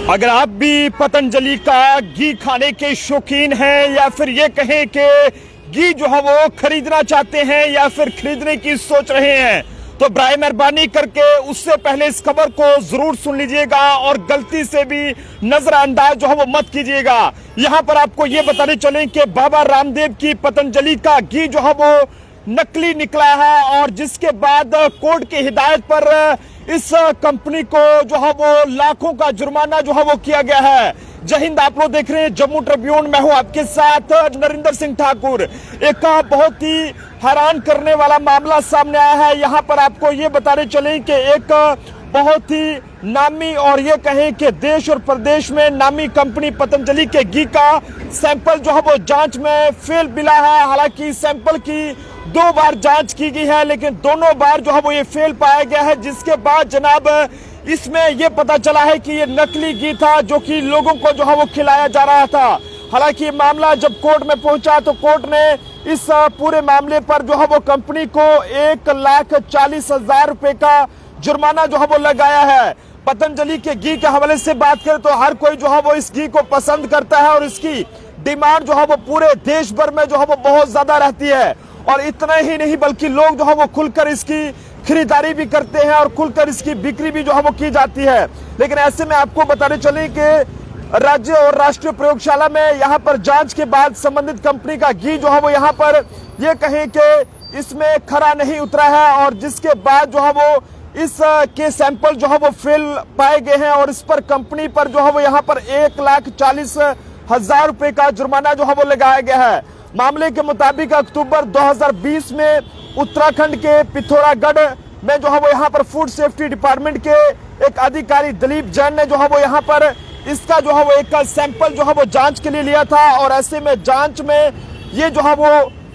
अगर आप भी पतंजलि का घी खाने के शौकीन हैं या फिर ये कहें कि घी जो है वो खरीदना चाहते हैं या फिर खरीदने की सोच रहे हैं, तो बराए मेहरबानी करके उससे पहले इस खबर को जरूर सुन लीजिएगा और गलती से भी नजरअंदाज जो है वो मत कीजिएगा। यहां पर आपको ये बताने चलें कि बाबा रामदेव की पतंजलि का घी जो है वो नकली निकला है और जिसके बाद कोर्ट की हिदायत पर इस कंपनी को जो है वो लाखों का जुर्माना जो है वो किया गया है। जय हिंद, आप लोग देख रहे हैं जम्मू ट्रिब्यून। मैं हूं आपके साथ नरेंद्र सिंह ठाकुर। एक बहुत ही हैरान करने वाला मामला सामने आया है। यहां पर आपको ये बताने चले कि एक बहुत ही नामी और ये कहें कि देश और प्रदेश में नामी कंपनी पतंजलि के घी का सैंपल जो है वो जांच में फेल मिला है। हालांकि सैंपल की 2 बार जांच की गई है लेकिन दोनों बार जो है वो ये फेल पाया गया है, जिसके बाद जनाब इसमें ये पता चला है कि ये नकली घी था जो कि लोगों को जो है वो खिलाया जा रहा था। हालांकि मामला जब कोर्ट में पहुंचा तो कोर्ट ने इस पूरे मामले पर जो है वो कंपनी को 1,40,000 रुपए का जुर्माना जो है वो लगाया है। पतंजलि के घी के हवाले से बात करें तो हर कोई जो है वो इस घी को पसंद करता है और इसकी डिमांड जो है वो पूरे देश भर में जो है वो बहुत ज्यादा रहती है। और इतना ही नहीं बल्कि लोग जो है वो खुलकर इसकी खरीदारी भी करते हैं और खुलकर इसकी बिक्री भी जो है वो की जाती है। लेकिन ऐसे में आपको बताने चले कि राज्य और राष्ट्रीय प्रयोगशाला में यहाँ पर जांच के बाद संबंधित कंपनी का घी जो है वो यहाँ पर ये कहें कि इसमें खरा नहीं उतरा है और जिसके बाद जो है वो इस के सैंपल जो है वो फेल पाए गए हैं और इस पर कंपनी पर जो है वो यहाँ पर 1,40,000 रुपए का जुर्माना जो है वो लगाया गया है। मामले के मुताबिक अक्टूबर 2020 में उत्तराखंड के पिथौरागढ़ में जो है वो यहाँ पर फूड सेफ्टी डिपार्टमेंट के एक अधिकारी दिलीप जैन ने जो है वो यहाँ पर इसका जो है वो एक सैंपल जो है वो जांच के लिए लिया था और ऐसे में जांच में ये जो है वो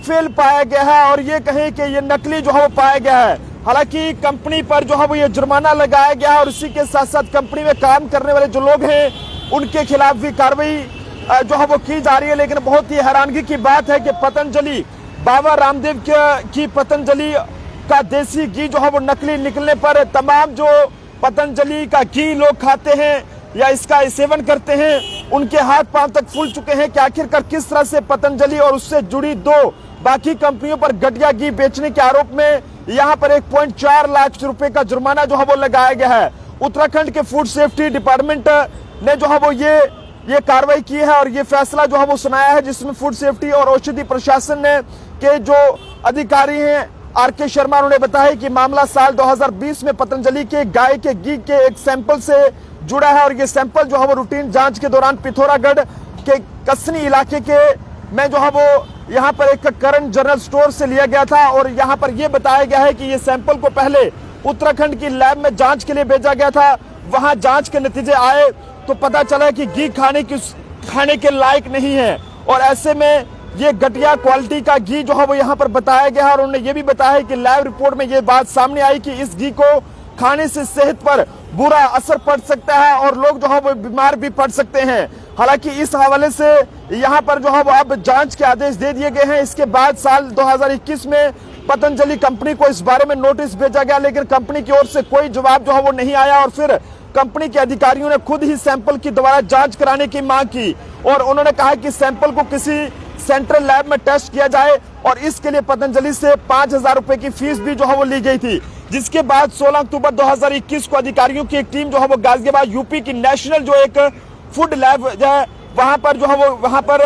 फेल पाया गया है और ये कहें कि ये नकली जो है वो पाया गया है। हालांकि कंपनी पर जो है वो ये जुर्माना लगाया गया है और इसी के साथ साथ कंपनी में काम करने वाले जो लोग हैं उनके खिलाफ भी कार्रवाई जो है वो की जा रही है। लेकिन बहुत ही हैरानगी की बात है कि पतंजलि बाबा रामदेव की पतंजलि का देसी घी जो है वो नकली निकलने पर तमाम जो पतंजलि का घी लोग खाते हैं या इसका सेवन करते हैं उनके हाथ पांव तक फूल चुके हैं कि आखिरकार किस तरह से पतंजलि और उससे जुड़ी 2 बाकी कंपनियों पर घटिया घी बेचने के आरोप में यहाँ पर 1.4 लाख रुपए का जुर्माना जो है वो लगाया गया है। उत्तराखंड के फूड सेफ्टी डिपार्टमेंट ने जो है वो ये कार्रवाई की है और ये फैसला जो है वो सुनाया है, जिसमें फूड सेफ्टी और औषधि प्रशासन ने के जो अधिकारी हैं आर.के. शर्मा, उन्होंने बताया कि मामला साल 2020 में पतंजलि के गाय के घी के एक सैंपल से जुड़ा है और ये सैंपल जो है वो रूटीन जांच के दौरान पिथौरागढ़ के कसनी इलाके के में जो है वो यहाँ पर एक करण जनरल स्टोर से लिया गया था और यहाँ पर ये बताया गया है कि ये सैंपल को पहले उत्तराखंड की लैब में जांच के लिए भेजा गया था। वहां जांच के नतीजे आए तो पता चला कि घी खाने के लायक नहीं है और ऐसे में ये घटिया क्वालिटी का घी जो है वो यहाँ पर बताया गया है। और उन्होंने ये भी बताया कि लैब रिपोर्ट में ये बात सामने आई कि इस घी को खाने से सेहत पर बुरा असर पड़ सकता है और लोग जो है वो बीमार भी पड़ सकते हैं। हालांकि इस हवाले से यहाँ पर जो है वो अब जांच के आदेश दे दिए गए हैं। इसके बाद साल 2021 में पतंजलि कंपनी को इस बारे में नोटिस भेजा गया लेकिन कंपनी की ओर से कोई जवाब जो है वो नहीं आया और फिर कंपनी के अधिकारियों ने खुद ही सैंपल की दोबारा जांच कराने की मांग की और उन्होंने कहा कि सैंपल को किसी सेंट्रल लैब में टेस्ट किया जाए और इसके लिए पतंजलि से 5,000 रुपए की फीस भी जो है वो ली गई थी। जिसके बाद 16 अक्टूबर 2021 को अधिकारियों की एक टीम जो है वो गाजियाबाद यूपी की नेशनल जो एक फूड लैब है वहां पर जो है वो वहां पर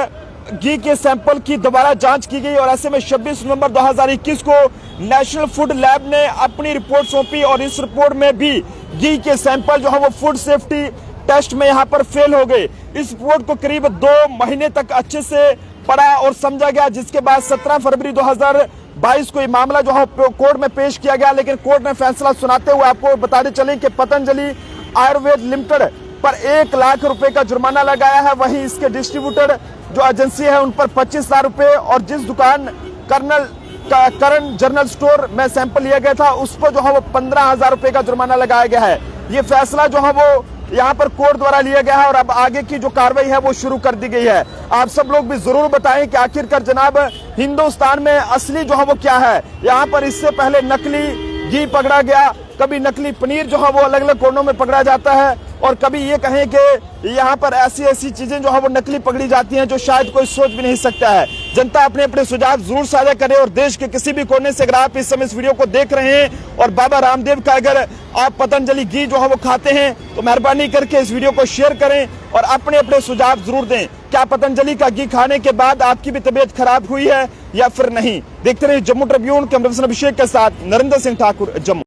घी के सैंपल की दोबारा जांच की गई और ऐसे में 26 नवंबर 2021 को नेशनल फूड लैब ने अपनी रिपोर्ट सौंपी और इस रिपोर्ट में भी घी के सैंपल जो है वो फूड सेफ्टी टेस्ट में यहाँ पर फेल हो गए। इस रिपोर्ट को करीब 2 महीने तक अच्छे से पढ़ा और समझा गया, जिसके बाद 17 फरवरी 2022 को ये मामला जो है कोर्ट में पेश किया गया। लेकिन कोर्ट ने फैसला सुनाते हुए आपको बताते चले कि पतंजलि आयुर्वेद लिमिटेड पर 1 लाख रुपए का जुर्माना लगाया है। वहीं इसके डिस्ट्रीब्यूटर जो एजेंसी है उन पर 25,000 रुपए और जिस दुकान करण जनरल स्टोर में सैंपल लिया गया था उस पर जो है वो 15,000 रुपए का जुर्माना लगाया गया है। ये फैसला जो है वो यहाँ पर कोर्ट द्वारा लिया गया है और अब आगे की जो कार्रवाई है वो शुरू कर दी गई है। आप सब लोग भी जरूर बताएं कि आखिरकार जनाब हिंदुस्तान में असली जो है वो क्या है। यहाँ पर इससे पहले नकली घी पकड़ा गया कभी नकली पनीर जो है वो अलग अलग कोनों में पकड़ा जाता है, और कभी ये कहें कि यहाँ पर ऐसी ऐसी चीजें जो है वो नकली पकड़ी जाती हैं जो शायद कोई सोच भी नहीं सकता है। जनता अपने अपने सुझाव जरूर साझा करे, और देश के किसी भी कोने से अगर आप इस समय इस वीडियो को देख रहे हैं और बाबा रामदेव का अगर आप पतंजलि घी जो है वो खाते हैं तो मेहरबानी करके इस वीडियो को शेयर करें और अपने अपने सुझाव जरूर दें। क्या पतंजलि का घी खाने के बाद आपकी भी तबीयत खराब हुई है या फिर नहीं? देखते रहिए जम्मू ट्रिब्यून, कैमरा पर्सन अभिषेक के साथ नरेंद्र सिंह ठाकुर, जम्मू।